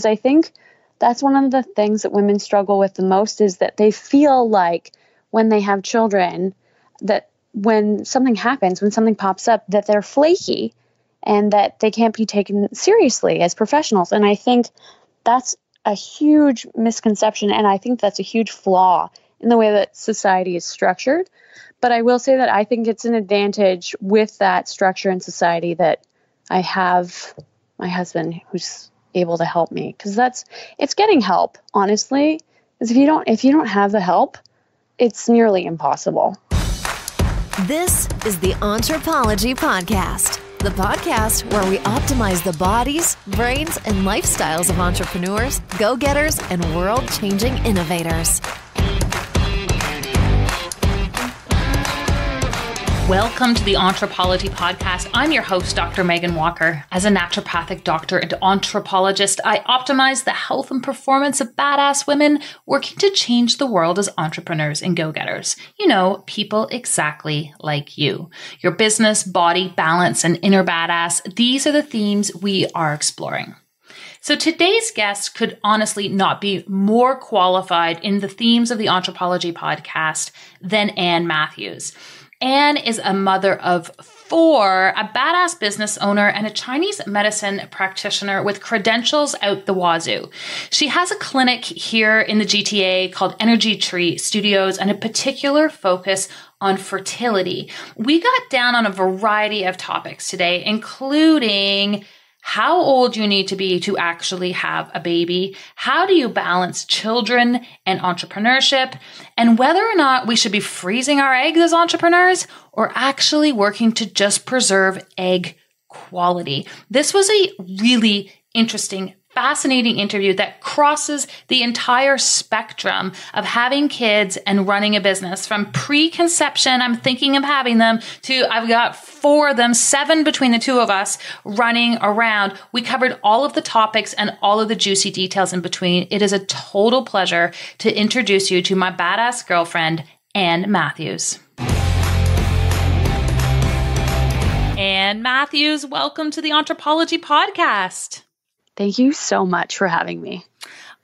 I think that's one of the things that women struggle with the most, is that they feel like when they have children, that when something happens, when something pops up, that they're flaky and that they can't be taken seriously as professionals. And I think that's a huge misconception, and I think that's a huge flaw in the way that society is structured. But I will say that I think it's an advantage with that structure in society that I have my husband who's able to help me, because it's getting help, honestly. Because if you don't have the help, it's nearly impossible. This is the Entrepology Podcast, the podcast where we optimize the bodies, brains, and lifestyles of entrepreneurs, go-getters, and world-changing innovators. Welcome to the Entrepology Podcast. I'm your host, Dr. Megan Walker. As a naturopathic doctor and anthropologist, I optimize the health and performance of badass women working to change the world as entrepreneurs and go-getters. You know, people exactly like you. Your business, body, balance, and inner badass, these are the themes we are exploring. So today's guest could honestly not be more qualified in the themes of the Entrepology Podcast than Ann Matthews. Ann is a mother of 4, a badass business owner, and a Chinese medicine practitioner with credentials out the wazoo. She has a clinic here in the GTA called Energy Tree Studios and a particular focus on fertility. We got down on a variety of topics today, including how old you need to be to actually have a baby, how do you balance children and entrepreneurship, and whether or not we should be freezing our eggs as entrepreneurs or actually working to just preserve egg quality. This was a really interesting, fascinating interview that crosses the entire spectrum of having kids and running a business, from preconception, I'm thinking of having them, to I've got 4 of them, 7 between the two of us running around. We covered all of the topics and all of the juicy details in between. It is a total pleasure to introduce you to my badass girlfriend, Ann Matthews. Ann Matthews, welcome to the Entrepology Podcast. Thank you so much for having me.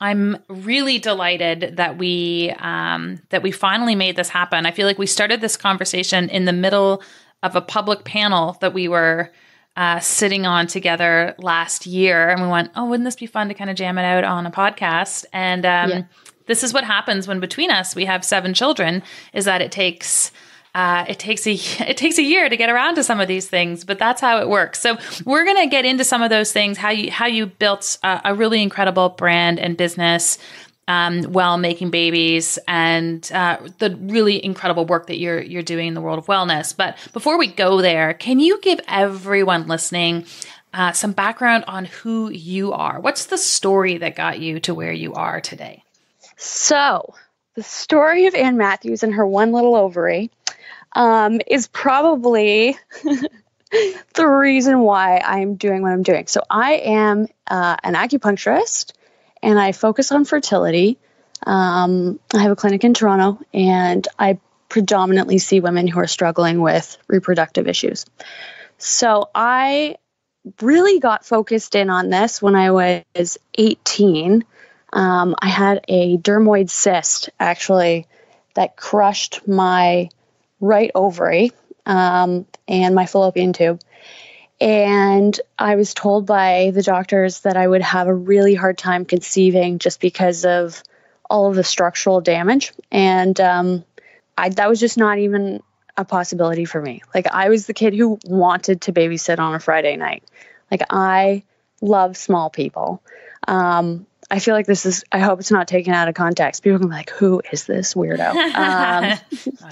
I'm really delighted that we finally made this happen. I feel like we started this conversation in the middle of a public panel that we were sitting on together last year, and we went, "Oh, wouldn't this be fun to kind of jam it out on a podcast?" And This is what happens when between us we have 7 children. Is that it takes a year to get around to some of these things, but that's how it works. So we're going to get into some of those things, how you built a really incredible brand and business while making babies, and the really incredible work that you're doing in the world of wellness. But before we go there, can you give everyone listening some background on who you are? What's the story that got you to where you are today? So the story of Ann Matthews and her one little ovary is probably the reason why I'm doing what I'm doing. So I am an acupuncturist, and I focus on fertility. I have a clinic in Toronto, and I predominantly see women who are struggling with reproductive issues. So I really got focused in on this when I was 18. I had a dermoid cyst, actually, that crushed my right ovary and my fallopian tube. And I was told by the doctors that I would have a really hard time conceiving just because of all of the structural damage. And that was just not even a possibility for me. Like, I was the kid who wanted to babysit on a Friday night. Like, I love small people. I feel like I hope it's not taken out of context. People can be like, who is this weirdo? Not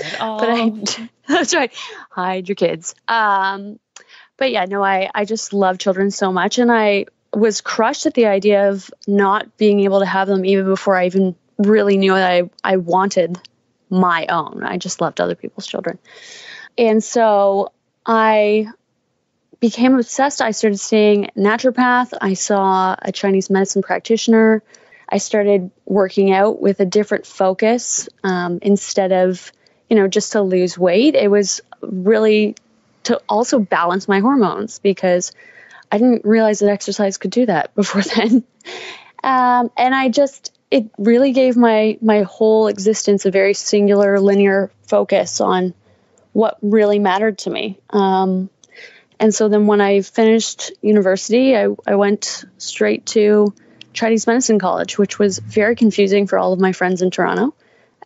at all. But that's right. Hide your kids. But yeah, no, I just love children so much. And I was crushed at the idea of not being able to have them even before I even really knew that I wanted my own. I just loved other people's children. And so I became obsessed. I started seeing naturopath. I saw a Chinese medicine practitioner. I started working out with a different focus instead of, just to lose weight. It was really to also balance my hormones, because I didn't realize that exercise could do that before then. And it really gave my whole existence a very singular, linear focus on what really mattered to me. And so then when I finished university, I went straight to Chinese Medicine College, which was very confusing for all of my friends in Toronto,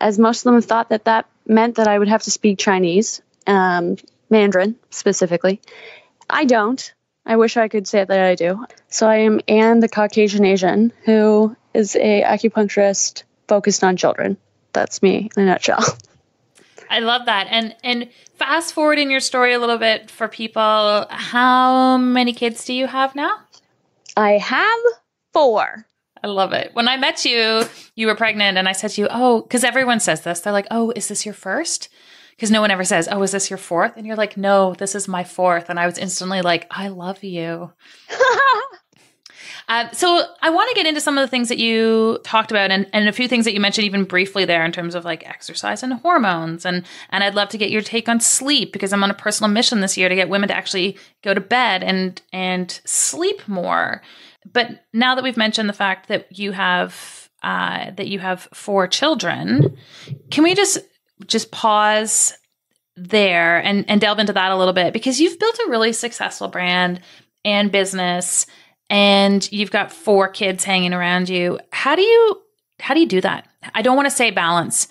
as most of them thought that meant that I would have to speak Chinese, Mandarin specifically. I don't. I wish I could say that I do. So I am Anne, the Caucasian Asian, who is a acupuncturist focused on children. That's me in a nutshell. I love that. And fast forward in your story a little bit for people. How many kids do you have now? I have 4. I love it. When I met you, you were pregnant, and I said to you, oh, because everyone says this. They're like, oh, is this your first? Because no one ever says, oh, is this your 4th? And you're like, no, this is my 4th. And I was instantly like, I love you. So I want to get into some of the things that you talked about and a few things that you mentioned even briefly there in terms of like exercise and hormones. And I'd love to get your take on sleep, because I'm on a personal mission this year to get women to actually go to bed and sleep more. But now that we've mentioned the fact that you have 4 children, can we just pause there and delve into that a little bit? Because you've built a really successful brand and business, and you've got 4 kids hanging around you. How do you do that? I don't want to say balance.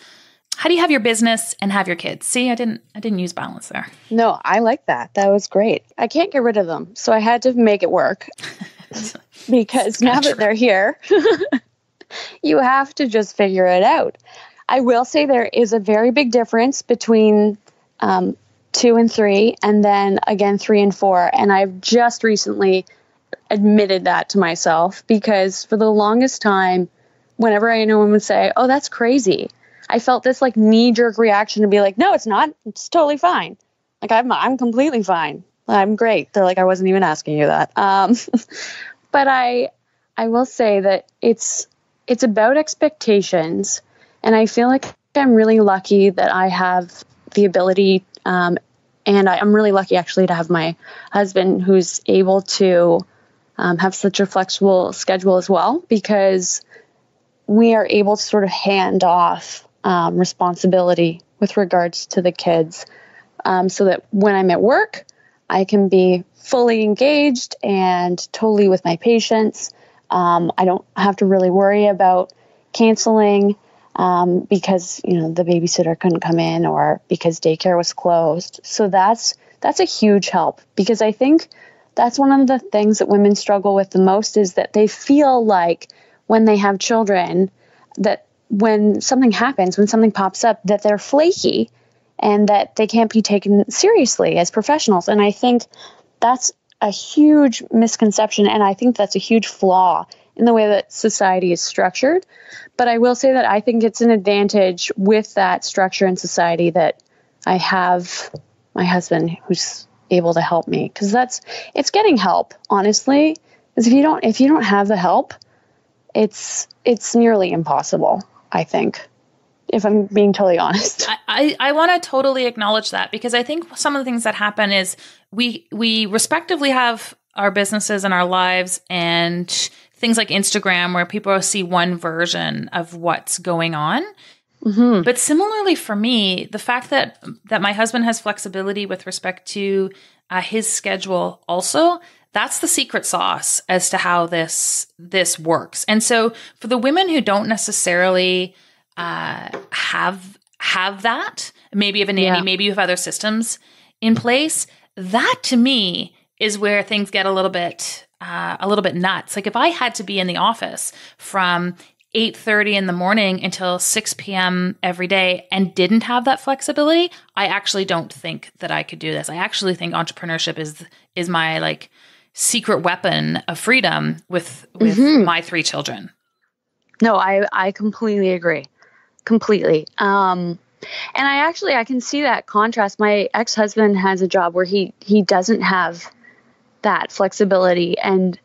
How do you have your business and have your kids? See, I didn't use balance there. No, I like that. That was great. I can't get rid of them, so I had to make it work. Because now that they're here, you have to just figure it out. I will say there is a very big difference between 2 and 3, and then again 3 and 4. And I've just recently admitted that to myself, because for the longest time, whenever I know women would say, oh, that's crazy, I felt this like knee-jerk reaction to be like, no, it's not. It's totally fine. Like I'm completely fine. I'm great. They're like, I wasn't even asking you that. But I will say that it's about expectations. And I feel like I'm really lucky that I have the ability, and I'm really lucky actually to have my husband who's able to have such a flexible schedule as well, because we are able to sort of hand off responsibility with regards to the kids, so that when I'm at work, I can be fully engaged and totally with my patients. I don't have to really worry about canceling because, the babysitter couldn't come in or because daycare was closed. So that's a huge help, because I think that's one of the things that women struggle with the most, is that they feel like when they have children, that when something happens, when something pops up, that they're flaky and that they can't be taken seriously as professionals. And I think that's a huge misconception, and I think that's a huge flaw in the way that society is structured. But I will say that I think it's an advantage with that structure in society that I have my husband who's able to help me, because it's getting help, honestly. Because if you don't have the help, it's nearly impossible, I think, if I'm being totally honest. I want to totally acknowledge that, because I think some of the things that happen is we respectively have our businesses and our lives and things like Instagram, where people see one version of what's going on. Mm-hmm. But similarly for me, the fact that my husband has flexibility with respect to his schedule also, that's the secret sauce as to how this works. And so for the women who don't necessarily have that, maybe you have a nanny, maybe you have other systems in place, that to me is where things get a little bit nuts. Like if I had to be in the office from 8:30 in the morning until 6 p.m. every day and didn't have that flexibility, I actually don't think that I could do this. I actually think entrepreneurship is my like secret weapon of freedom with my 3 children. No, I completely agree. Completely. And I can see that contrast. My ex-husband has a job where he doesn't have that flexibility, and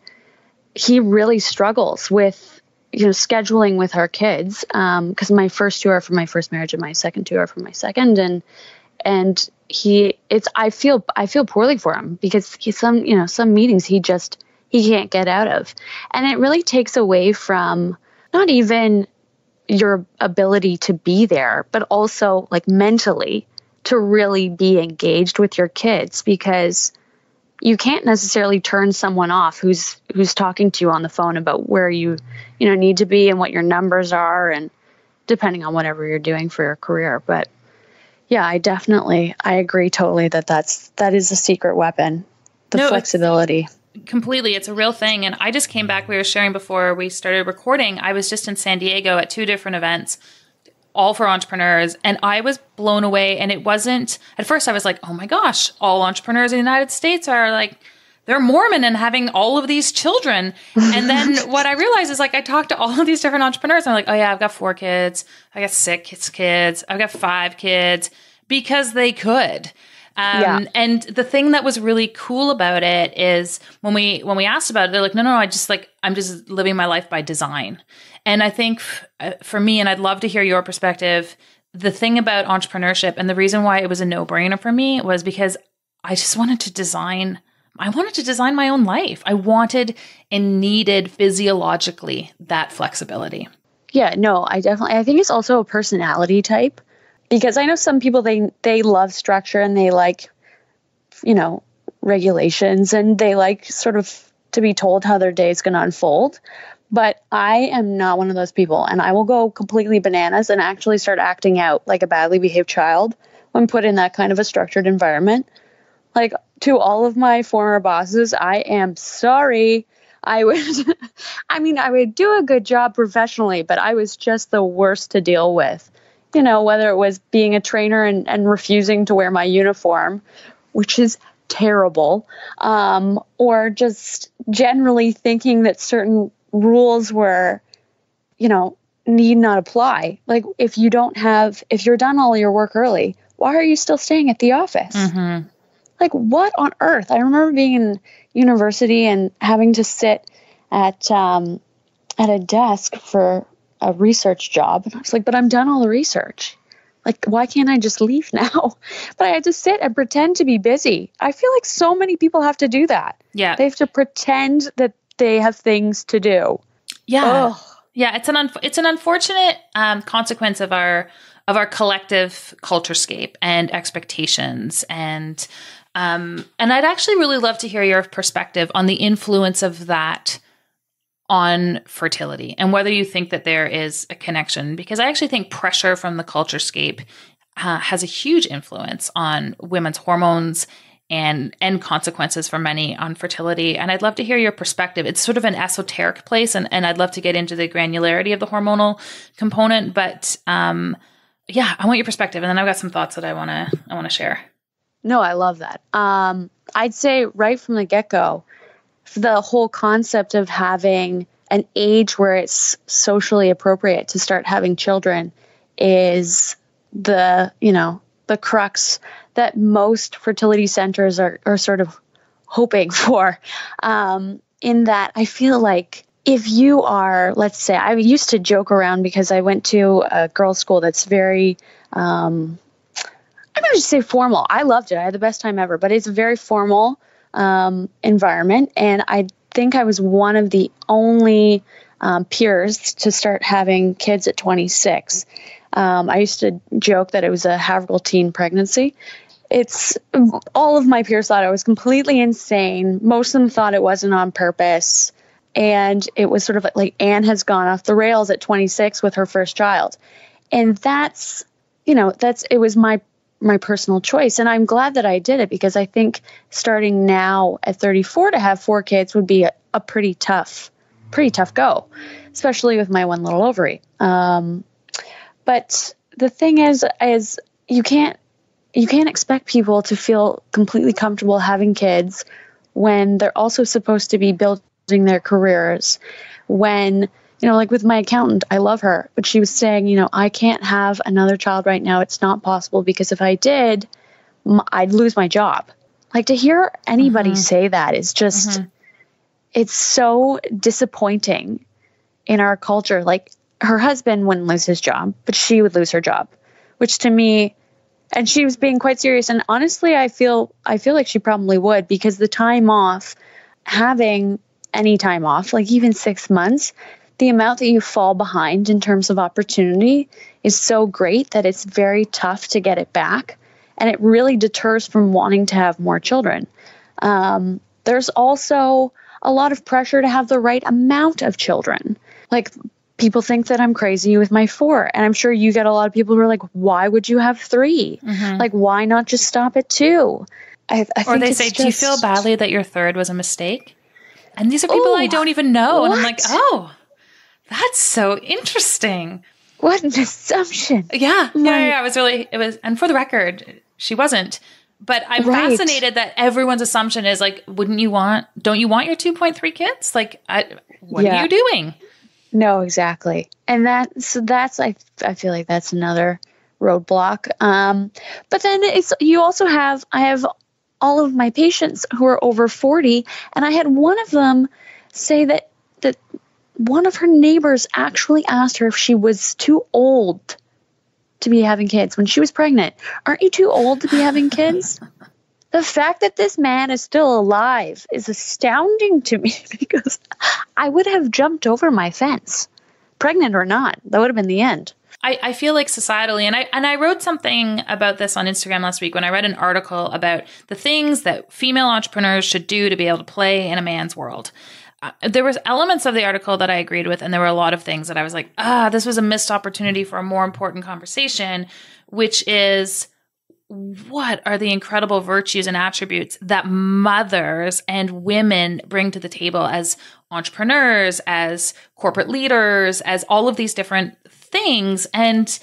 he really struggles with scheduling with our kids, because my first 2 are from my first marriage and my second 2 are from my second, and I feel poorly for him, because some meetings he he can't get out of. And it really takes away from not even your ability to be there, but also like mentally to really be engaged with your kids, because you can't necessarily turn someone off who's talking to you on the phone about where you need to be and what your numbers are, and depending on whatever you're doing for your career. But yeah, I agree totally that is a secret weapon, the flexibility. Completely. It's a real thing. And I just came back, we were sharing before we started recording, I was just in San Diego at 2 different events, all for entrepreneurs. And I was blown away. And it wasn't, at first I was like, oh my gosh, all entrepreneurs in the United States are like, they're Mormon and having all of these children. And then what I realized is like, I talked to all of these different entrepreneurs. And I'm like, oh yeah, I've got 4 kids. I got 6 kids. I've got 5 kids, because they could. And the thing that was really cool about it is when we asked about it, they're like, no, I'm just living my life by design. And I think for me, and I'd love to hear your perspective, the thing about entrepreneurship and the reason why it was a no-brainer for me was because I just wanted to design my own life. I wanted and needed physiologically that flexibility. Yeah, no, I think it's also a personality type. Because I know some people, they love structure and they like, regulations, and they like sort of to be told how their day is going to unfold. But I am not one of those people, and I will go completely bananas and actually start acting out like a badly behaved child when put in that kind of a structured environment. Like, to all of my former bosses, I am sorry. I would do a good job professionally, but I was just the worst to deal with. Whether it was being a trainer and refusing to wear my uniform, which is terrible, or just generally thinking that certain rules were, need not apply. Like, if you're done all your work early, why are you still staying at the office? Mm-hmm. Like, what on earth? I remember being in university and having to sit at a desk for a research job. And I was like, but I'm done all the research. Like, why can't I just leave now? But I had to sit and pretend to be busy. I feel like so many people have to do that. Yeah. They have to pretend that they have things to do. Yeah. Ugh. Yeah. It's an unfortunate consequence of our collective culturescape and expectations. And I'd actually really love to hear your perspective on the influence of that on fertility and whether you think that there is a connection, because I actually think pressure from the culturescape has a huge influence on women's hormones and consequences for many on fertility. And I'd love to hear your perspective. It's sort of an esoteric place, and I'd love to get into the granularity of the hormonal component. But I want your perspective, and then I've got some thoughts that I want to share. No, I love that. I'd say right from the get-go, the whole concept of having an age where it's socially appropriate to start having children is the crux that most fertility centers are sort of hoping for. In that I feel like if you are, let's say, I used to joke around because I went to a girls' school that's very, I'm going to just say formal. I loved it. I had the best time ever, but it's a very formal environment. And I think I was one of the only peers to start having kids at 26. I used to joke that it was a Havergal teen pregnancy. All of my peers thought I was completely insane. Most of them thought it wasn't on purpose. And it was sort of like Anne has gone off the rails at 26 with her first child. And it was my personal choice. And I'm glad that I did it, because I think starting now at 34 to have 4 kids would be a pretty tough go, especially with my one little ovary. But the thing is you can't expect people to feel completely comfortable having kids when they're also supposed to be building their careers. When, like with my accountant, I love her, but she was saying, I can't have another child right now. It's not possible, because if I did, I'd lose my job. Like, to hear anybody say that is just, it's so disappointing in our culture. Like, her husband wouldn't lose his job, but she would lose her job, which to me, and she was being quite serious. And honestly, I feel like she probably would, because the time off, having any time off, like even 6 months, the amount that you fall behind in terms of opportunity is so great that it's very tough to get it back. And it really deters from wanting to have more children. There's also a lot of pressure to have the right amount of children. Like, people think that I'm crazy with my 4. And I'm sure you get a lot of people who are like, why would you have 3? Like, why not just stop at 2? I or they say, do you feel badly that your 3rd was a mistake? And these are people I don't even know. What? And I'm like, oh, that's so interesting. What an assumption. Yeah. It was, and for the record, she wasn't. But I'm fascinated that everyone's assumption is like, don't you want your 2.3 kids? Like, what are you doing? No, exactly. And I feel like that's another roadblock. But then I have all of my patients who are over 40, and I had one of them say that one of her neighbors actually asked her if she was too old to be having kids when she was pregnant. Aren't you too old to be having kids? The fact that this man is still alive is astounding to me, because I would have jumped over my fence, pregnant or not. That would have been the end. I feel like societally, and I wrote something about this on Instagram last week when I read an article about the things that female entrepreneurs should do to be able to play in a man's world. There was elements of the article that I agreed with, and there were a lot of things that I was like, this was a missed opportunity for a more important conversation, which is, what are the incredible virtues and attributes that mothers and women bring to the table as entrepreneurs, as corporate leaders, as all of these different things. And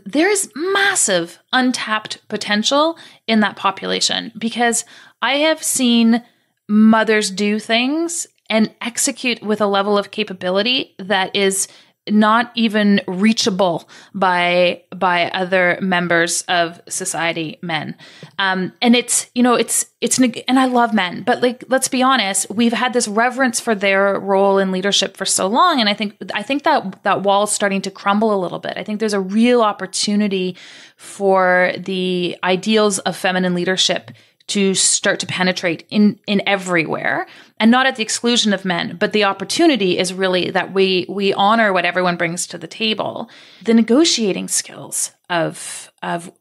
there is massive untapped potential in that population, because I have seen mothers do things and execute with a level of capability that is not even reachable by other members of society, men. And it's and I love men, but like, let's be honest, we've had this reverence for their role in leadership for so long. And I think that wall is starting to crumble a little bit. I think there's a real opportunity for the ideals of feminine leadership to start to penetrate in everywhere, and not at the exclusion of men. But the opportunity is really that we honor what everyone brings to the table. The negotiating skills of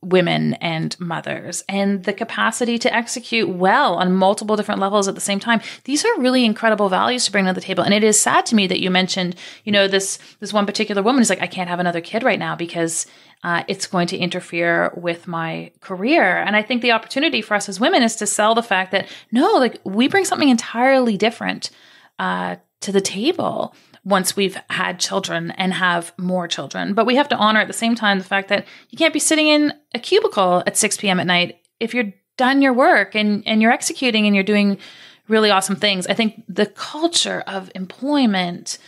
women and mothers, and the capacity to execute well on multiple different levels at the same time. These are really incredible values to bring to the table. And it is sad to me that you mentioned, this one particular woman is like, I can't have another kid right now because it's going to interfere with my career. And I think the opportunity for us as women is to sell the fact that no, like, we bring something entirely different to the table once we've had children and have more children. But we have to honor at the same time the fact that you can't be sitting in a cubicle at 6 p.m. at night if you're done your work and you're executing and you're doing really awesome things. I think the culture of employment,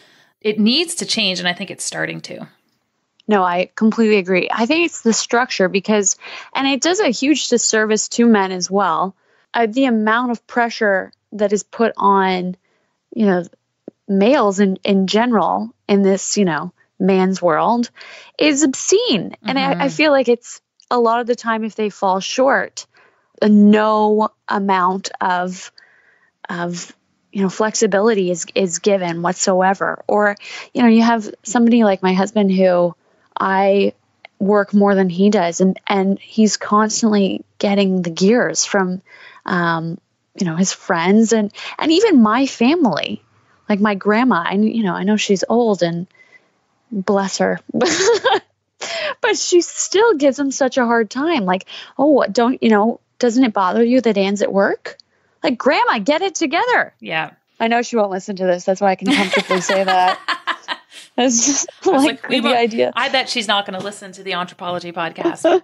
it needs to change, and I think it's starting to. No, I completely agree. I think it's the structure, and it does a huge disservice to men as well. The amount of pressure that is put on, males in general in this, man's world is obscene. And I feel like it's a lot of the time, if they fall short, no amount of flexibility is given whatsoever. Or, you have somebody like my husband who I work more than he does, and he's constantly getting the gears from, his friends and even my family. Like my grandma, I know she's old and bless her, but she still gives him such a hard time. Like, oh, doesn't it bother you that Anne's at work? Like, Grandma, get it together. Yeah. I know she won't listen to this. That's why I can comfortably say that. It's just the idea. I bet she's not going to listen to the Anthropology podcast.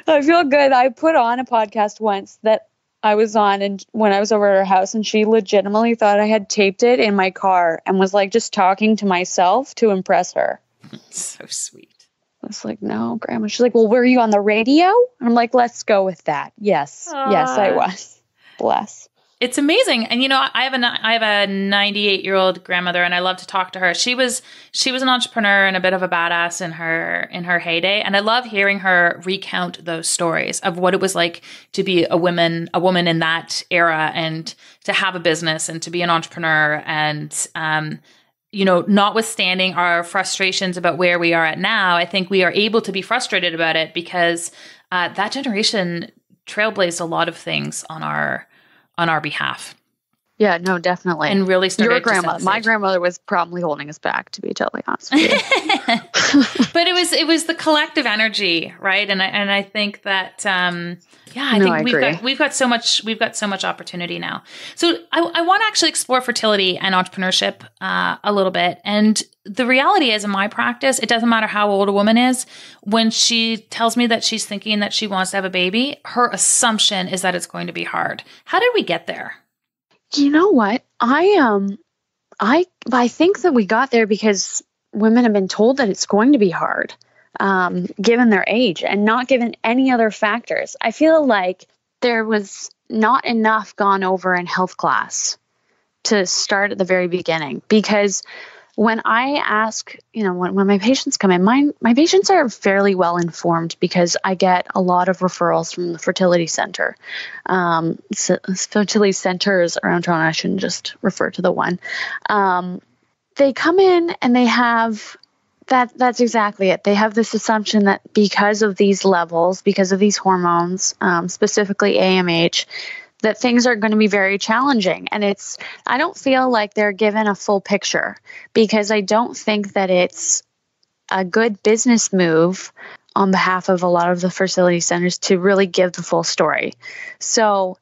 I feel good. I put on a podcast once that I was on, and when I was over at her house, and she legitimately thought I had taped it in my car and was like just talking to myself to impress her. So sweet. I was like, no, Grandma. She's like, well, were you on the radio? And I'm like, let's go with that. Yes. Yes, I was. Bless. It's amazing. And, I have a 98-year-old grandmother, and I love to talk to her. She was an entrepreneur and a bit of a badass in her heyday. And I love hearing her recount those stories of what it was like to be a woman in that era, and to have a business and to be an entrepreneur. And, notwithstanding our frustrations about where we are at now, I think we are able to be frustrated about it because that generation trailblazed a lot of things on our behalf. Yeah, no, definitely. And really started your grandmother. My grandmother was probably holding us back, to be totally honest with you. But it was the collective energy, right? And I think that I think we've got so much opportunity now. So I want to actually explore fertility and entrepreneurship a little bit. And the reality is, in my practice, it doesn't matter how old a woman is. When she tells me that she's thinking that she wants to have a baby, her assumption is that it's going to be hard. How did we get there? You know what? I think that we got there because women have been told that it's going to be hard, given their age and not given any other factors. I feel like there was not enough gone over in health class to start at the very beginning, because when I ask, when my patients come in, my patients are fairly well informed because I get a lot of referrals from the fertility center. Fertility centers around Toronto, I shouldn't just refer to the one. They come in and they have that's exactly it. They have this assumption that because of these levels, because of these hormones, specifically AMH, that things are going to be very challenging. And I don't feel like they're given a full picture, because I don't think that it's a good business move on behalf of a lot of the fertility centers to really give the full story. So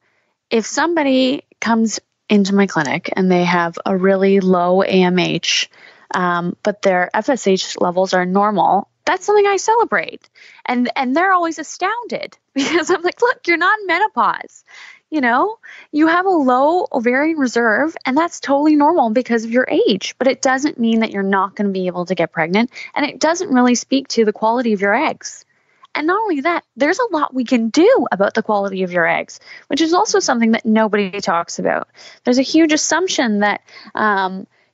if somebody comes into my clinic and they have a really low AMH, but their FSH levels are normal, that's something I celebrate. And they're always astounded, because I'm like, look, you're not in menopause. You have a low ovarian reserve, and that's totally normal because of your age, but it doesn't mean that you're not going to be able to get pregnant, and it doesn't really speak to the quality of your eggs. And not only that, there's a lot we can do about the quality of your eggs, which is also something that nobody talks about. There's a huge assumption that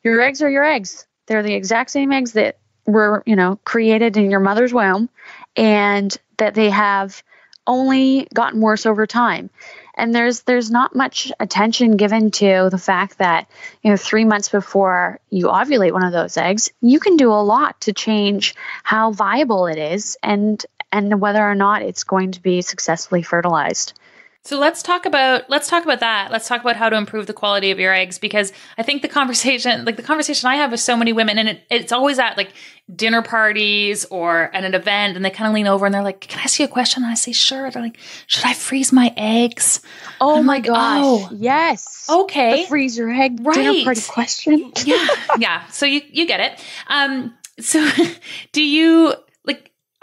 your eggs are your eggs. They're the exact same eggs that were, created in your mother's womb, and that they have only gotten worse over time. And there's not much attention given to the fact that, 3 months before you ovulate one of those eggs, you can do a lot to change how viable it is and whether or not it's going to be successfully fertilized. So let's talk about that. Let's talk about how to improve the quality of your eggs, because I think the conversation I have with so many women, and it's always at like dinner parties or at an event, and they kind of lean over and they're like, "Can I ask you a question?" And I say, "Sure." They're like, "Should I freeze my eggs?" Oh my gosh. yes. Okay. The freeze your egg dinner party question. Yeah. So you get it. So do you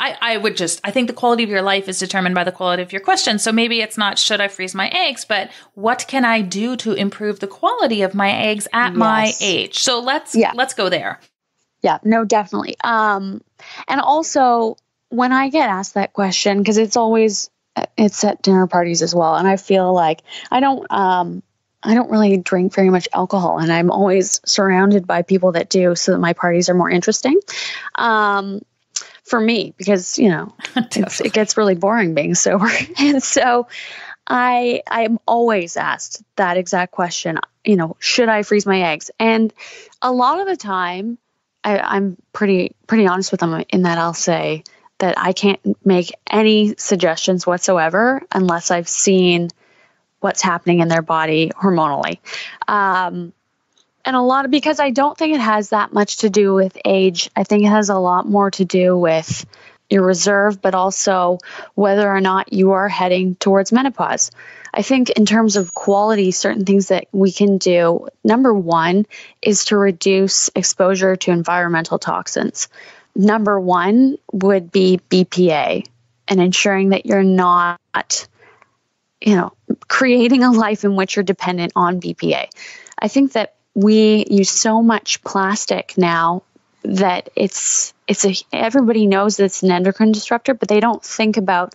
I think the quality of your life is determined by the quality of your question. So maybe it's not, should I freeze my eggs, but what can I do to improve the quality of my eggs at my age? So let's go there. Yeah, no, definitely. And also when I get asked that question, because it's at dinner parties as well. And I feel like I don't really drink very much alcohol, and I'm always surrounded by people that do, so that my parties are more interesting. For me, because, it gets really boring being sober. And so I'm always asked that exact question, should I freeze my eggs? And a lot of the time I'm pretty honest with them in that I'll say that I can't make any suggestions whatsoever unless I've seen what's happening in their body hormonally. And because I don't think it has that much to do with age. I think it has a lot more to do with your reserve, but also whether or not you are heading towards menopause. I think in terms of quality, certain things that we can do, number one is to reduce exposure to environmental toxins. Number one would be BPA, and ensuring that you're not, creating a life in which you're dependent on BPA. I think that we use so much plastic now that everybody knows that it's an endocrine disruptor, but they don't think about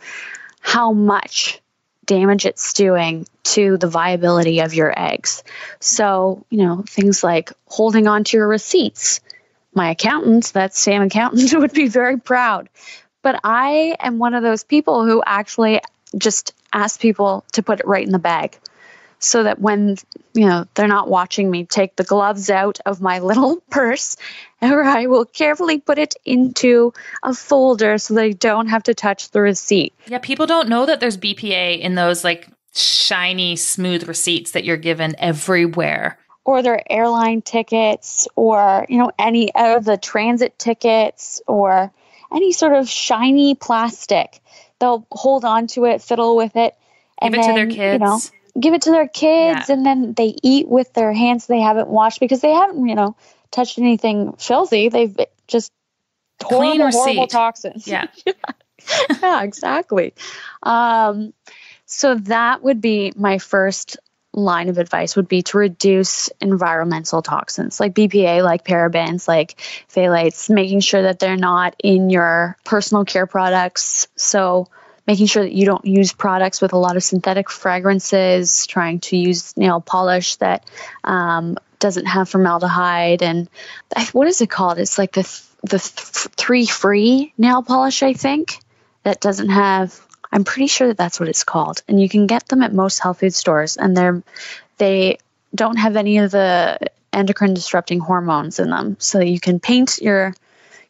how much damage it's doing to the viability of your eggs. So, things like holding on to your receipts. My accountant, that same accountant, would be very proud. But I am one of those people who actually just ask people to put it right in the bag, so that when, they're not watching me take the gloves out of my little purse, or I will carefully put it into a folder so they don't have to touch the receipt. Yeah, people don't know that there's BPA in those like shiny, smooth receipts that you're given everywhere. Or their airline tickets, or, any of the transit tickets, or any sort of shiny plastic. They'll hold on to it, fiddle with it. And give it to their kids. Give it to their kids, and then they eat with their hands they haven't washed because they haven't, touched anything filthy. They've just horrible toxins. Yeah. Yeah, exactly. So that would be my first line of advice, would be to reduce environmental toxins like BPA, like parabens, like phthalates, making sure that they're not in your personal care products. So making sure that you don't use products with a lot of synthetic fragrances, trying to use nail polish that doesn't have formaldehyde. And what is it called? It's like the 3-free nail polish, I think, that doesn't have, I'm pretty sure that's what it's called. And you can get them at most health food stores, and they don't have any of the endocrine disrupting hormones in them. So you can paint your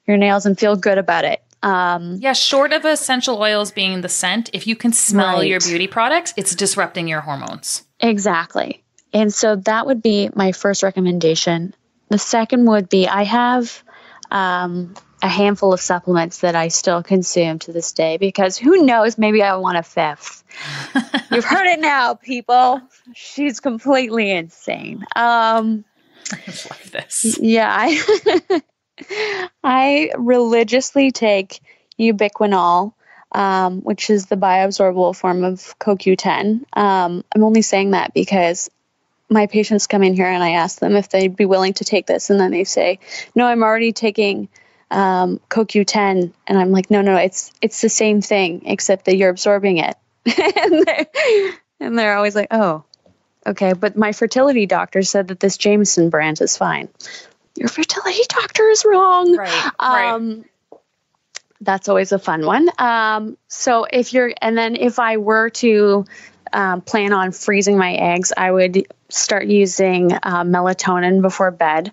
nails and feel good about it. Short of essential oils being the scent, if you can smell your beauty products, it's disrupting your hormones. Exactly. And so that would be my first recommendation. The second would be, I have a handful of supplements that I still consume to this day, because who knows, maybe I want a fifth. You've heard it now, people. She's completely insane. I love this. Yeah. I religiously take ubiquinol, which is the bioabsorbable form of CoQ10. I'm only saying that because my patients come in here and I ask them if they'd be willing to take this, and then they say, no, I'm already taking CoQ10. And I'm like, no, it's the same thing, except that you're absorbing it. and they're always like, oh, okay. But my fertility doctor said that this Jameson brand is fine. Your fertility doctor is wrong. Right. That's always a fun one. So if I were to plan on freezing my eggs, I would start using melatonin before bed.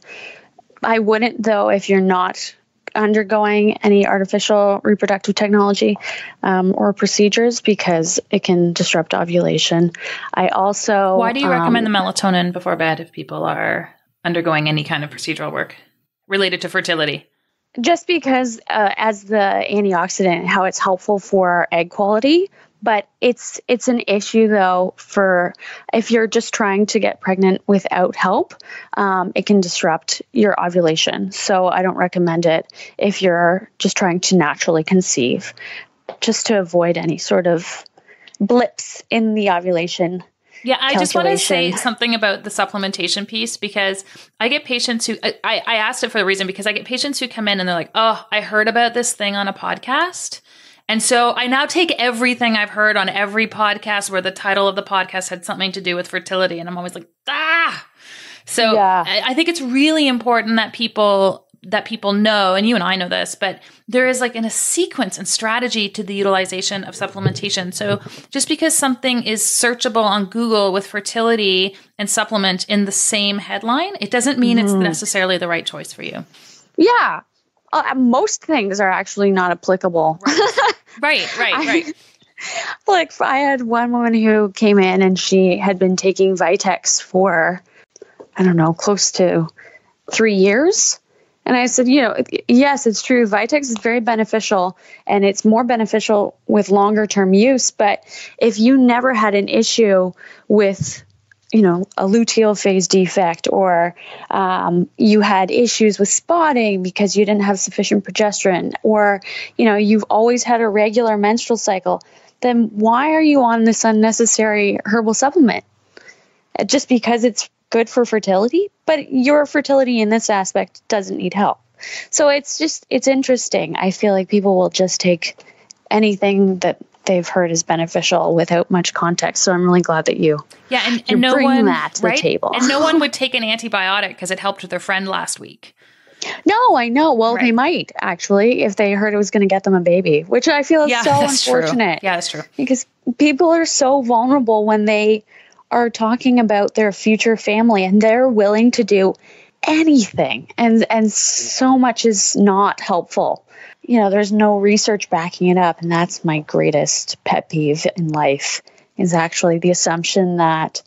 I wouldn't, though, if you're not undergoing any artificial reproductive technology or procedures, because it can disrupt ovulation. Why do you recommend the melatonin before bed if people are undergoing any kind of procedural work related to fertility? Just because as the antioxidant, how it's helpful for egg quality. But it's an issue, though, for if you're just trying to get pregnant without help, it can disrupt your ovulation. So I don't recommend it if you're just trying to naturally conceive, just to avoid any sort of blips in the ovulation. Yeah, I just want to say something about the supplementation piece, because I get patients who, I asked it for the reason, because I get patients who come in and they're like, oh, I heard about this thing on a podcast. And so I now take everything I've heard on every podcast where the title of the podcast had something to do with fertility. And I'm always like, So yeah. I think it's really important that people know, and you and I know this, but there is like a sequence and strategy to the utilization of supplementation. So just because something is searchable on Google with fertility and supplement in the same headline, it doesn't mean it's necessarily the right choice for you. Yeah. Most things are actually not applicable. Right. Like I had one woman who came in and she had been taking Vitex for, I don't know, close to 3 years. And I said, yes, it's true. Vitex is very beneficial, and it's more beneficial with longer term use. But if you never had an issue with, a luteal phase defect, or you had issues with spotting because you didn't have sufficient progesterone, or, you've always had a regular menstrual cycle, then why are you on this unnecessary herbal supplement? Just because it's good for fertility, but your fertility in this aspect doesn't need help. So it's interesting. I feel like people will just take anything that they've heard is beneficial without much context. So I'm really glad that you and no bring one that to the table. And no one would take an antibiotic because it helped their friend last week. No, I know. Well, they might actually if they heard it was going to get them a baby, which I feel is so unfortunate. True. Yeah, that's true. Because people are so vulnerable when they are talking about their future family, and they're willing to do anything, and so much is not helpful. There's no research backing it up, and that's my greatest pet peeve in life, is actually the assumption that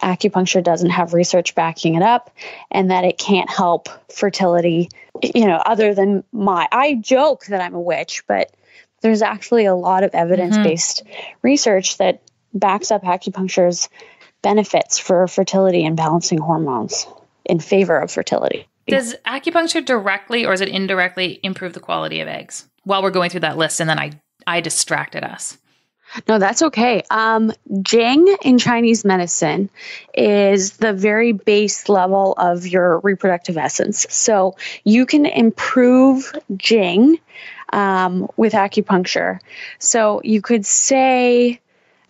acupuncture doesn't have research backing it up and that it can't help fertility, other than I joke that I'm a witch, but there's actually a lot of evidence-based research that backs up acupuncture's benefits for fertility and balancing hormones in favor of fertility. Does acupuncture directly or is it indirectly improve the quality of eggs? While we're going through that list, and then I distracted us. No, that's okay. Jing in Chinese medicine is the very base level of your reproductive essence. So you can improve Jing with acupuncture. So you could say,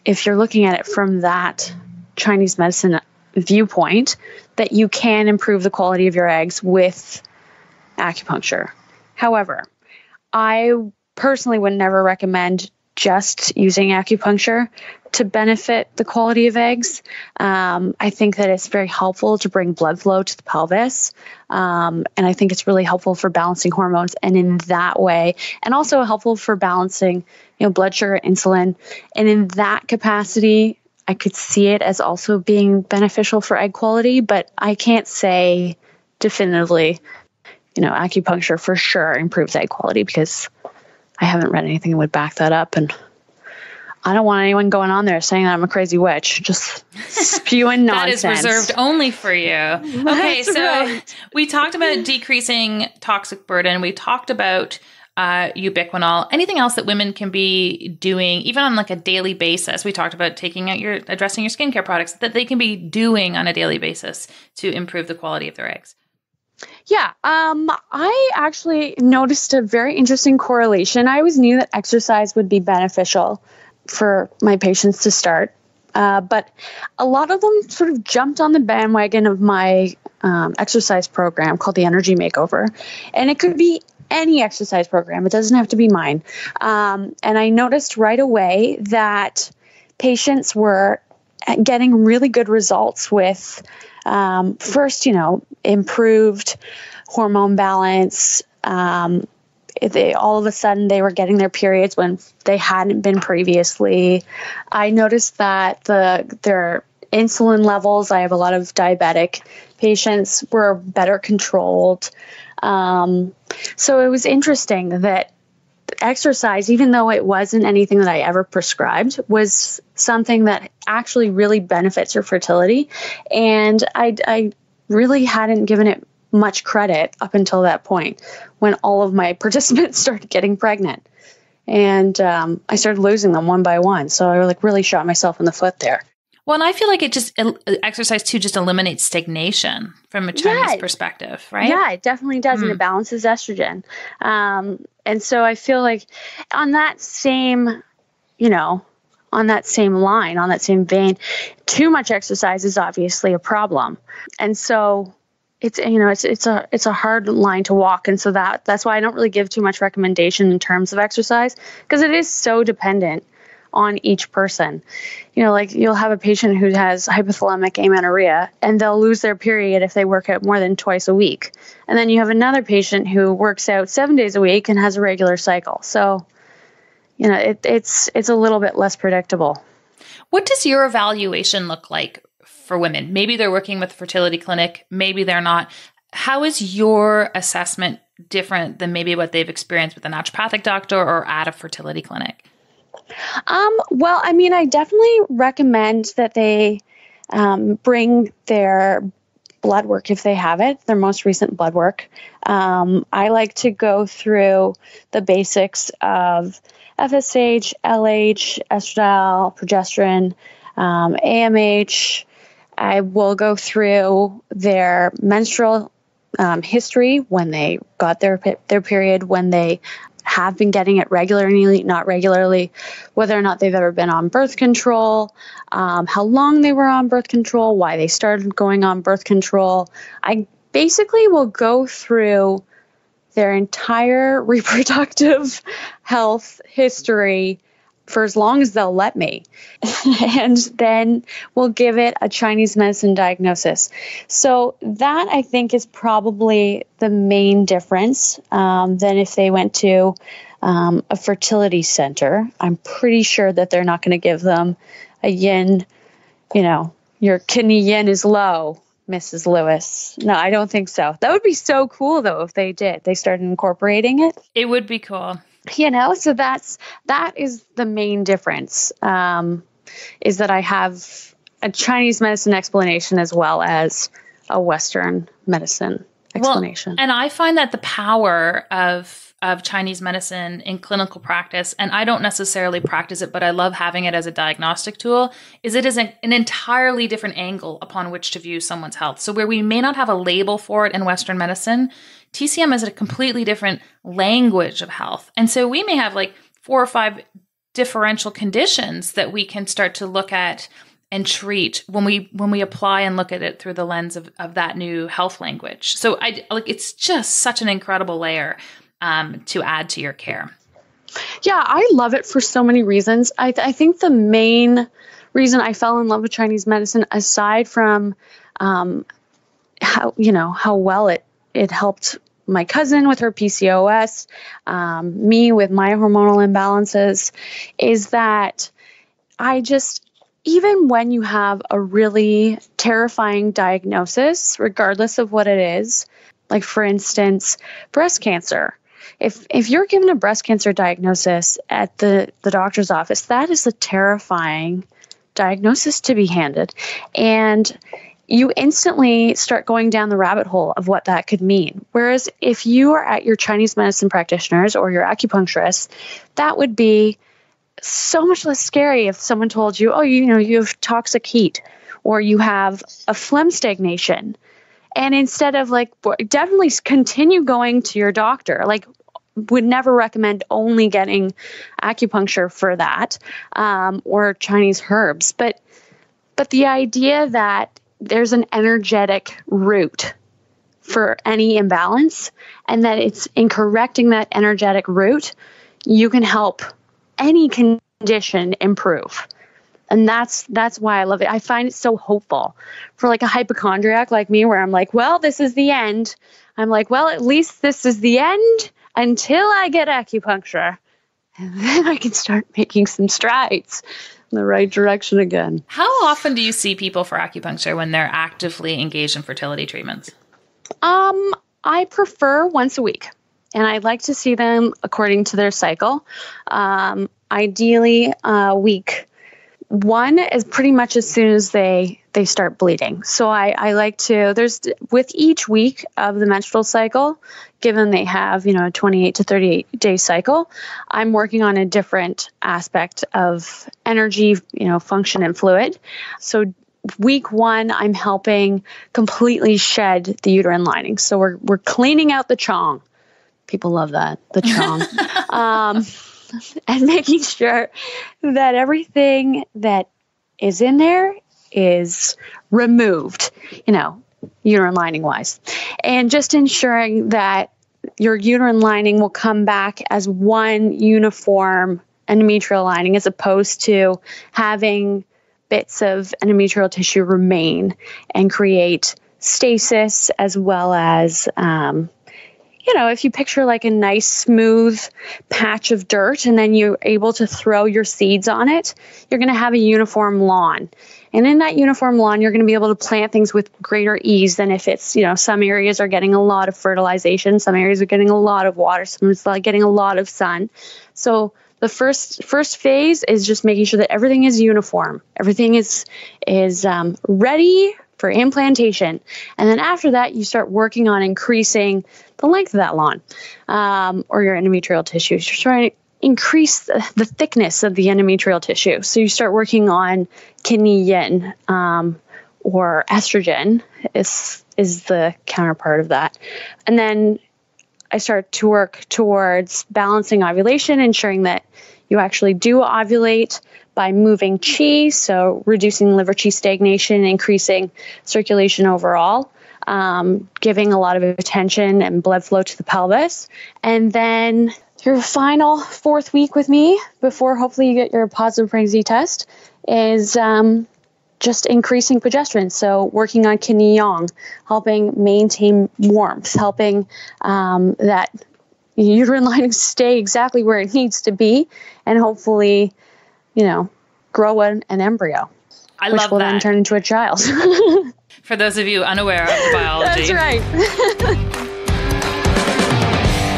if you're looking at it from that Chinese medicine viewpoint, that you can improve the quality of your eggs with acupuncture. However, I personally would never recommend just using acupuncture to benefit the quality of eggs. I think that it's very helpful to bring blood flow to the pelvis. And I think it's really helpful for balancing hormones. And in that way, and also helpful for balancing, blood sugar, insulin. And in that capacity, I could see it as also being beneficial for egg quality, but I can't say definitively, acupuncture for sure improves egg quality, because I haven't read anything that would back that up. And I don't want anyone going on there saying that I'm a crazy witch, just spewing nonsense. That is reserved only for you. Okay, so we talked about decreasing toxic burden. We talked about ubiquinol. Anything else that women can be doing, even on like a daily basis? We talked about addressing your skincare products that they can be doing on a daily basis to improve the quality of their eggs. Yeah, I actually noticed a very interesting correlation. I always knew that exercise would be beneficial for my patients to start, but a lot of them sort of jumped on the bandwagon of my exercise program called the Energy Makeover, and it could be any exercise program. It doesn't have to be mine. And I noticed right away that patients were getting really good results with first, improved hormone balance. All of a sudden they were getting their periods when they hadn't been previously. I noticed that their insulin levels, I have a lot of diabetic patients, were better controlled. So it was interesting that exercise, even though it wasn't anything that I ever prescribed, was something that actually really benefits your fertility. And I really hadn't given it much credit up until that point, when all of my participants started getting pregnant. And I started losing them one by one. So I really shot myself in the foot there. Well, and I feel like exercise too just eliminates stagnation from a Chinese perspective, right? Yeah, it definitely does. And it balances estrogen. And so I feel like on that same line, on that same vein, too much exercise is obviously a problem. And so it's a hard line to walk. And so that's why I don't really give too much recommendation in terms of exercise, because it is so dependent on each person. You'll have a patient who has hypothalamic amenorrhea, and they'll lose their period if they work out more than twice a week. And then you have another patient who works out 7 days a week and has a regular cycle. So, it's a little bit less predictable. What does your evaluation look like for women? Maybe they're working with a fertility clinic, maybe they're not. How is your assessment different than maybe what they've experienced with a naturopathic doctor or at a fertility clinic? Well, I definitely recommend that they bring their blood work if they have it, their most recent blood work. I like to go through the basics of FSH, LH, estradiol, progesterone, AMH. I will go through their menstrual history, when they got their period, when they have been getting it regularly, not regularly, whether or not they've ever been on birth control, how long they were on birth control, why they started going on birth control. I basically will go through their entire reproductive health history for as long as they'll let me. And then we'll give it a Chinese medicine diagnosis. So that, I think, is probably the main difference than if they went to a fertility center. I'm pretty sure that they're not going to give them a yin, your kidney yin is low, Mrs. Lewis. No, I don't think so. That would be so cool, though, if they did. They started incorporating it. It would be cool. So that is the main difference, is that I have a Chinese medicine explanation as well as a Western medicine explanation. Well, and I find that the power of Chinese medicine in clinical practice, and I don't necessarily practice it, but I love having it as a diagnostic tool, is it is an entirely different angle upon which to view someone's health. So where we may not have a label for it in Western medicine, TCM is a completely different language of health. And so we may have like 4 or 5 differential conditions that we can start to look at and treat when we apply and look at it through the lens of that new health language. So it's just such an incredible layer to add to your care. Yeah, I love it for so many reasons. I think the main reason I fell in love with Chinese medicine, aside from how well it helped my cousin with her PCOS, me with my hormonal imbalances, is that even when you have a really terrifying diagnosis, regardless of what it is, like for instance, breast cancer, if you're given a breast cancer diagnosis at the doctor's office, that is a terrifying diagnosis to be handed. And you instantly start going down the rabbit hole of what that could mean. Whereas if you are at your Chinese medicine practitioners or your acupuncturist, that would be so much less scary if someone told you, you have toxic heat or you have a phlegm stagnation. And instead of definitely continue going to your doctor, would never recommend only getting acupuncture for that or Chinese herbs. But the idea that there's an energetic root for any imbalance, and that it's in correcting that energetic root, you can help any condition improve. And that's why I love it. I find it so hopeful for a hypochondriac like me, where I'm like, well, this is the end. I'm like, well, at least this is the end until I get acupuncture. And then I can start making some strides in the right direction again. How often do you see people for acupuncture when they're actively engaged in fertility treatments? I prefer once a week, and I like to see them according to their cycle. Ideally, week 1 is pretty much as soon as they start bleeding. So I like to, with each week of the menstrual cycle, given they have, a 28 to 38 day cycle, I'm working on a different aspect of energy, function and fluid. So week 1, I'm helping completely shed the uterine lining. So we're cleaning out the chong. People love that, the chong. And making sure that everything that is in there is removed, uterine lining wise. And just ensuring that your uterine lining will come back as one uniform endometrial lining, as opposed to having bits of endometrial tissue remain and create stasis, as well as if you picture a nice smooth patch of dirt and then you're able to throw your seeds on it, you're going to have a uniform lawn. And in that uniform lawn, you're going to be able to plant things with greater ease than if it's, some areas are getting a lot of fertilization, some areas are getting a lot of water, some is getting a lot of sun. So the first phase is just making sure that everything is uniform. Everything is ready for implantation. And then after that, you start working on increasing the length of that lawn or your endometrial tissue. You're trying to increase the thickness of the endometrial tissue. So you start working on kidney yin or estrogen is the counterpart of that. And then I start to work towards balancing ovulation, ensuring that you actually do ovulate by moving qi, so reducing liver qi stagnation, increasing circulation overall, giving a lot of attention and blood flow to the pelvis. And then your final 4th week with me, before hopefully you get your positive pregnancy test, is just increasing progesterone. So working on yin and yang, helping maintain warmth, helping that uterine lining stay exactly where it needs to be, and hopefully, grow an embryo. I which love will that. then turn into a child. For those of you unaware of the biology. That's right.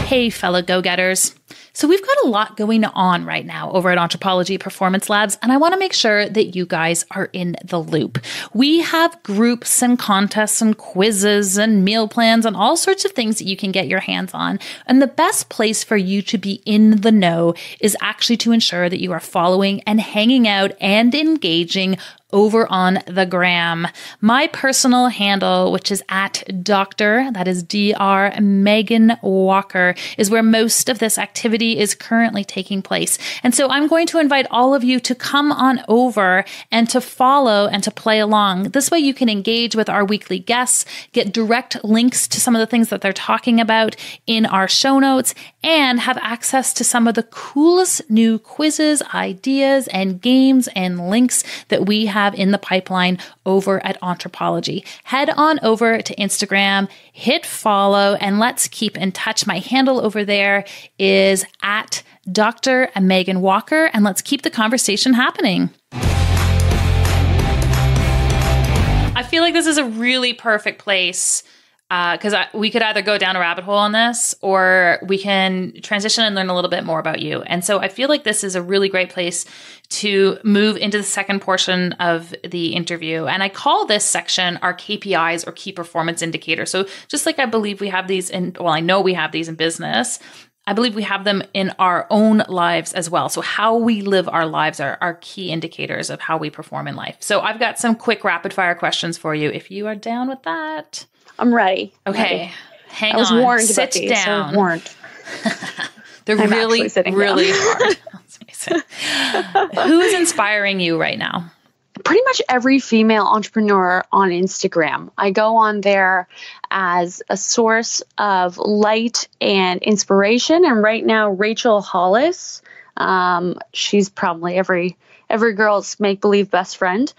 Hey, fellow go-getters. So we've got a lot going on right now over at Entrepology Performance Labs, and I want to make sure that you guys are in the loop. We have groups and contests and quizzes and meal plans and all sorts of things that you can get your hands on. And the best place for you to be in the know is actually to ensure that you are following and hanging out and engaging over on the gram. My personal handle, which is at Dr. that is Dr. Megan Walker, is where most of this activity is currently taking place. And so I'm going to invite all of you to come on over and to follow and to play along. This way you can engage with our weekly guests, get direct links to some of the things that they're talking about in our show notes, and have access to some of the coolest new quizzes, ideas, and games and links that we have in the pipeline over at Entrepology. Head on over to Instagram, hit follow, and let's keep in touch. My handle over there is at Dr. Megan Walker, and let's keep the conversation happening. I feel like this is a really perfect place because we could either go down a rabbit hole on this, or we can transition and learn a little bit more about you. And so I feel like this is a really great place to move into the second portion of the interview. And I call this section our KPIs, or key performance indicators. So just like I believe we have these I know we have these in business, I believe we have them in our own lives as well. So how we live our lives are our key indicators of how we perform in life. So I've got some quick rapid fire questions for you if you are down with that. I'm ready. Okay. Hang on. I was warned Sit about these. down. I was warned. They're I'm really, really hard. Who is inspiring you right now? Pretty much every female entrepreneur on Instagram. I go on there as a source of light and inspiration. And right now, Rachel Hollis, she's probably every girl's make-believe best friend.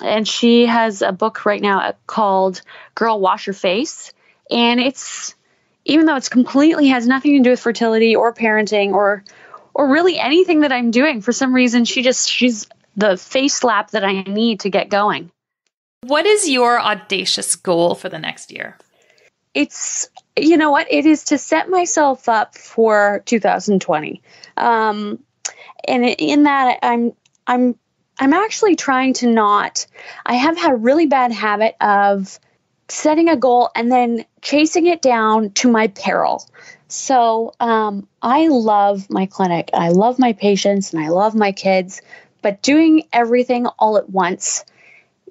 And she has a book right now called Girl Wash Your Face. And even though it's completely has nothing to do with fertility or parenting or really anything that I'm doing, for some reason, she's the face slap that I need to get going. What is your audacious goal for the next year? It's, you know what, it is to set myself up for 2020. And in that I'm actually trying to I have had a really bad habit of setting a goal and then chasing it down to my peril. So I love my clinic, I love my patients, and I love my kids, but doing everything all at once,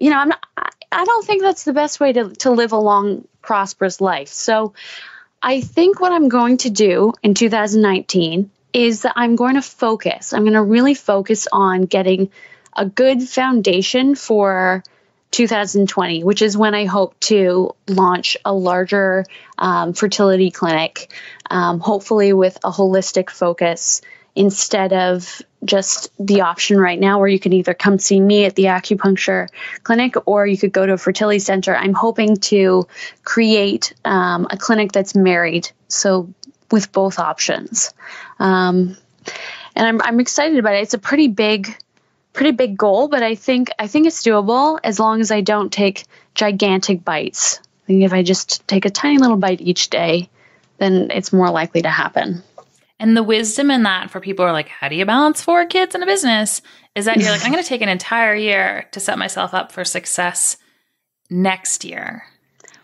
I don't think that's the best way to live a long, prosperous life. So I think what I'm going to do in 2019 is that I'm going to focus. I'm going to really focus on getting a good foundation for 2020, which is when I hope to launch a larger fertility clinic, hopefully with a holistic focus instead of just the option right now where you can either come see me at the acupuncture clinic or you could go to a fertility center. I'm hoping to create a clinic that's married, so with both options. And I'm excited about it. It's a pretty big goal, but I think it's doable as long as I don't take gigantic bites. I think if I just take a tiny little bite each day, then it's more likely to happen. And the wisdom in that for people who are like, how do you balance 4 kids and a business? Is that you're like, I'm going to take an entire year to set myself up for success next year.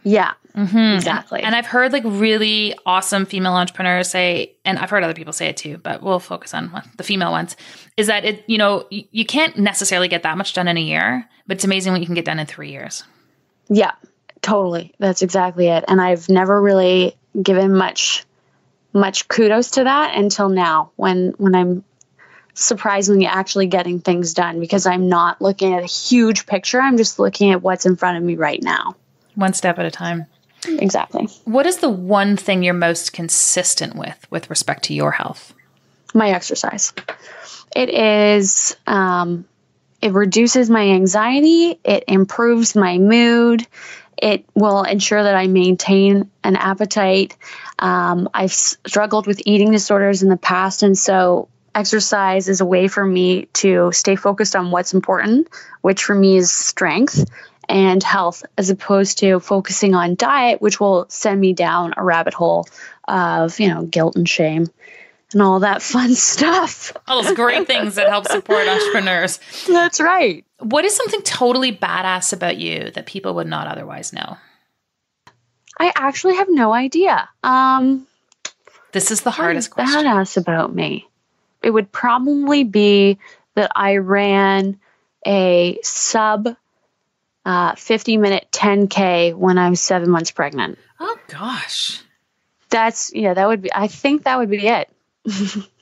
Yeah, exactly. And I've heard like really awesome female entrepreneurs say, and I've heard other people say it too, but we'll focus on the female ones, is that you can't necessarily get that much done in a year, but it's amazing what you can get done in 3 years. Yeah, totally. That's exactly it. And I've never really given much kudos to that until now when I'm surprisingly actually getting things done, because I'm not looking at a huge picture. I'm just looking at what's in front of me right now. One step at a time. Exactly. What is the one thing you're most consistent with respect to your health? My exercise. It is, it reduces my anxiety. It improves my mood. It will ensure that I maintain an appetite. I've struggled with eating disorders in the past, and so exercise is a way for me to stay focused on what's important, which for me is strength and health, as opposed to focusing on diet, which will send me down a rabbit hole of, guilt and shame and all that fun stuff. All those great things that help support entrepreneurs. That's right. What is something totally badass about you that people would not otherwise know? I actually have no idea. This is the hardest question. Badass about me. It would probably be that I ran a sub 50-minute 10K when I was 7 months pregnant. Oh gosh. I think that would be it.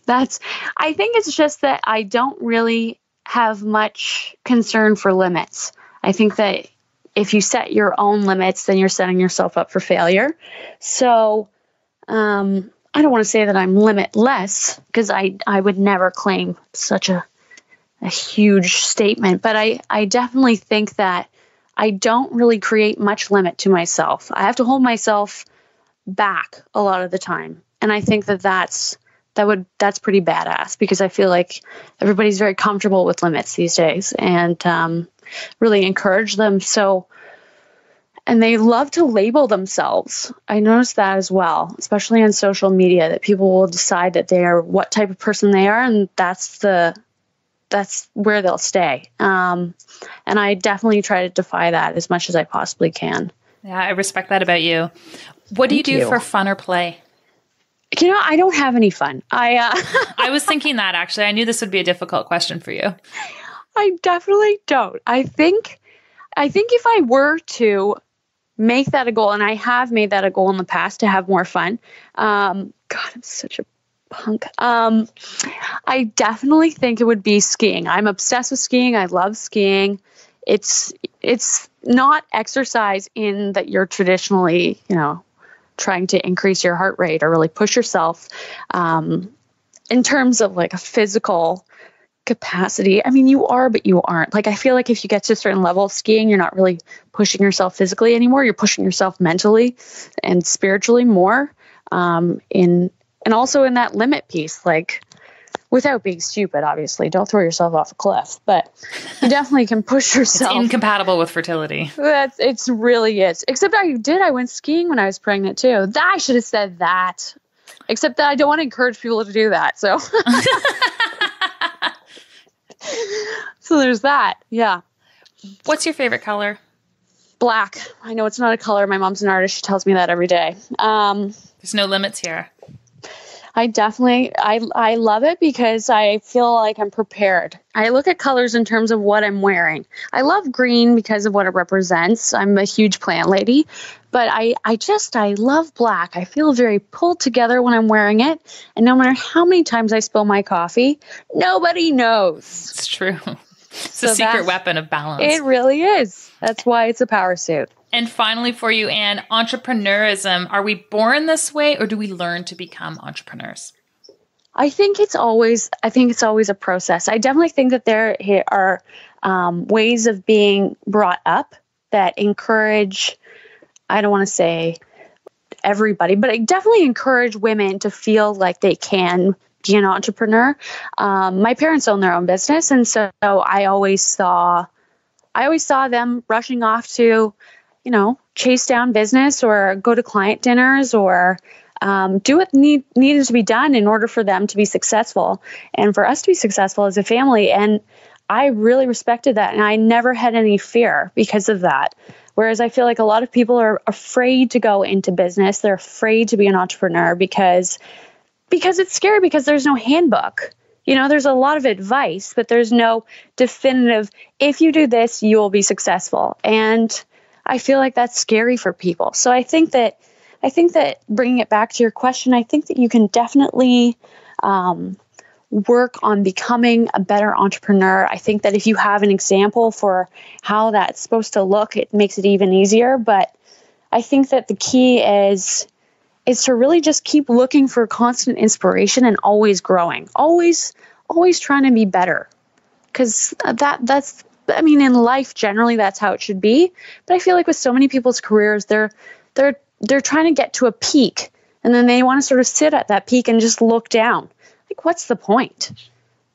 I think it's just that I don't really have much concern for limits. I think that if you set your own limits, then you're setting yourself up for failure. So, I don't want to say that I'm limitless, because I would never claim such a huge statement, but I definitely think that I don't really create much limit to myself. I have to hold myself back a lot of the time. And I think that's pretty badass, because I feel like everybody's very comfortable with limits these days, and really encourage them. And they love to label themselves. I noticed that as well, especially on social media, that people will decide that they are what type of person they are, and that's where they'll stay. And I definitely try to defy that as much as I possibly can. Yeah, I respect that about you. What do you do for fun or play? I don't have any fun. I was thinking that, actually. I knew this would be a difficult question for you. I definitely don't. I think if I were to make that a goal, and I have made that a goal in the past to have more fun. God, I'm such a punk. I definitely think it would be skiing. I'm obsessed with skiing. I love skiing. It's not exercise in that you're traditionally, trying to increase your heart rate or really push yourself in terms of like a physical capacity. I mean, you are, but you aren't. Like, I feel like if you get to a certain level of skiing, you're not really pushing yourself physically anymore. You're pushing yourself mentally and spiritually more. And also in that limit piece, like, without being stupid, obviously, don't throw yourself off a cliff, but you definitely can push yourself. It's incompatible with fertility. It really is. Except I went skiing when I was pregnant too. I should have said that. Except that I don't want to encourage people to do that. So. So there's that. Yeah. What's your favorite color? Black. I know it's not a color. My mom's an artist. She tells me that every day. There's no limits here. I love it because I feel like I'm prepared. I look at colors in terms of what I'm wearing. I love green because of what it represents. I'm a huge plant lady, but I love black. I feel very pulled together when I'm wearing it. And no matter how many times I spill my coffee, nobody knows. It's true. It's a secret weapon of balance. It really is. That's why it's a power suit. And finally for you, Anne, entrepreneurism. Are we born this way, or do we learn to become entrepreneurs? I think it's always a process. I definitely think that there are ways of being brought up that encourage, I don't want to say everybody, but I definitely encourage women to feel like they can be an entrepreneur. My parents own their own business, and so I always saw them rushing off to, chase down business or go to client dinners or do what needed to be done in order for them to be successful and for us to be successful as a family. And I really respected that, and I never had any fear because of that. Whereas I feel like a lot of people are afraid to go into business. They're afraid to be an entrepreneur because it's scary, because there's no handbook. There's a lot of advice, but there's no definitive, if you do this, you will be successful. And I feel like that's scary for people. So I think that I think that bringing it back to your question, I think that you can definitely work on becoming a better entrepreneur. I think that if you have an example for how that's supposed to look, it makes it even easier. But I think that the key is to really just keep looking for constant inspiration and always growing, always trying to be better. Because that's, I mean, in life, generally, that's how it should be. But I feel like with so many people's careers, they're trying to get to a peak, and then they want to sort of sit at that peak and just look down. Like, what's the point?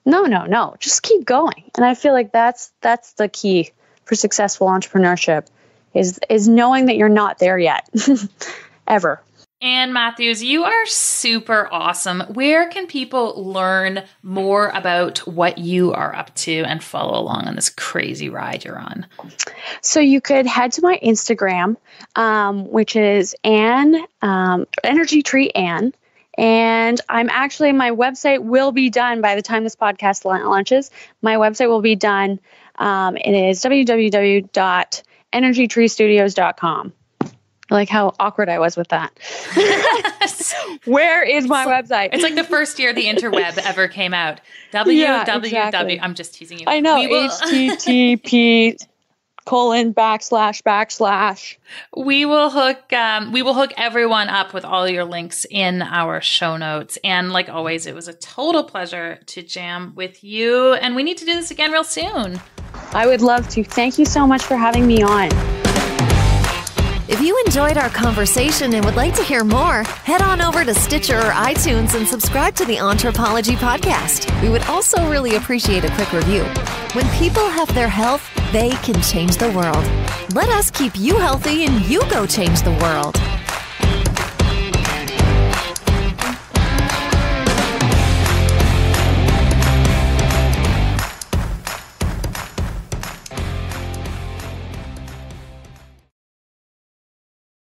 No. Just keep going. And I feel like that's the key for successful entrepreneurship is knowing that you're not there yet, ever. Ann Matthews, you are super awesome. Where can people learn more about what you are up to and follow along on this crazy ride you're on? So you could head to my Instagram, which is Ann, Energy Tree Ann. And my website will be done by the time this podcast launches. My website will be done. It is www.energytreestudios.com. Like how awkward I was with that. Where is my website? It's like the first year the interweb ever came out. www. Exactly. I'm just teasing you. I know. http://. We will hook everyone up with all your links in our show notes. And like always, it was a total pleasure to jam with you. And we need to do this again real soon. I would love to. Thank you so much for having me on. If you enjoyed our conversation and would like to hear more, head on over to Stitcher or iTunes and subscribe to the Entrepology Podcast. We would also really appreciate a quick review. When people have their health, they can change the world. Let us keep you healthy and you go change the world.